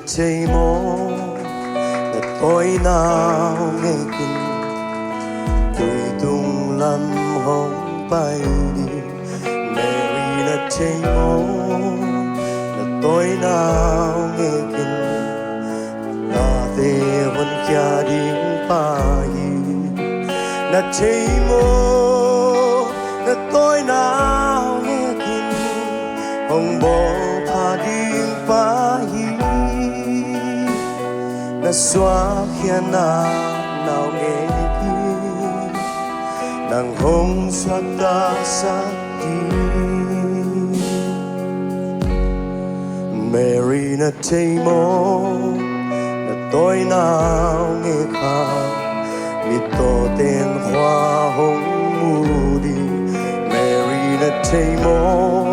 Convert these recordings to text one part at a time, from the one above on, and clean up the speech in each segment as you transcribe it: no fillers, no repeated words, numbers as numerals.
chạy mô là tối nào nghe kinh tôi tung lâm hồng bay đi Mary là chạy mô là tối nào nghe kinh là thế vẫn kia đi bay là chạy mô là tối nào nghe kinh hồng bồ pha đi bay na xóa khian nào nghe kia nàng hồng xóa ta sát đi Mary na chạy mô na tối nào nghe khá mi tổ tên hoa hồng mù đi Mary na chạy mô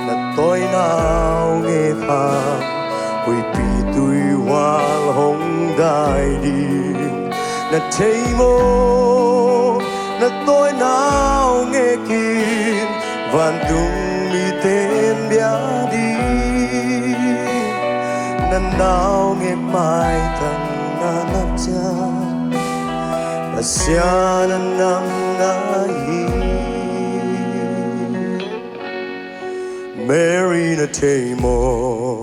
na tối nào nghe khá ôi bị tôi hoa hồng đại đi na chạy mô na tối nào nghe kìm vạn tung mi tên bia đi na nào nghe mai thằng na nắp cha và xa na nằm ngay Mary na chạy mô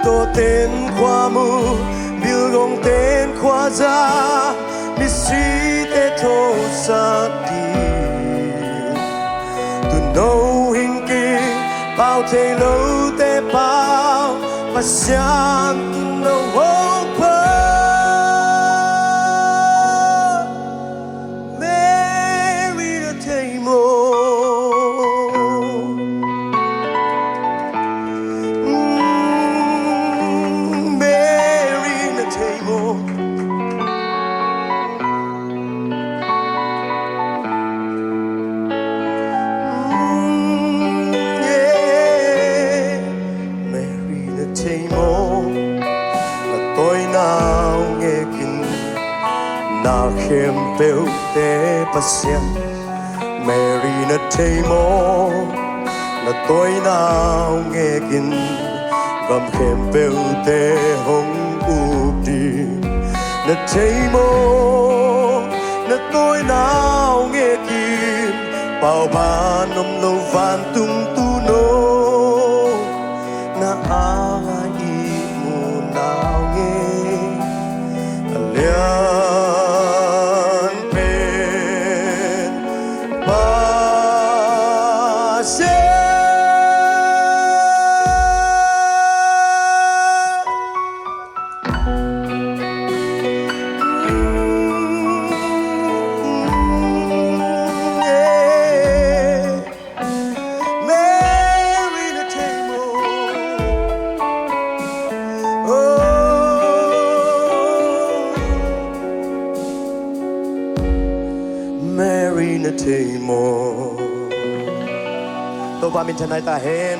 tô tên khoa mu biểu gong tên khoa ra mi suy tê thô sa đi tu nâu hình kỳ bao thế lâu tê bao mà sáng tu nâu hông phơ Mary đã thấy mô tối nào nghe kinh nào khem bêu tê bát xiên Mary na chạy mô là tối nào nghe kinh gầm khem bêu tê hồng úp đi na chạy mô là tối nào nghe kinh bao ba nôm lâu van tung tu nô na ai Mary na chạy mô tô ba mình chân này ta hên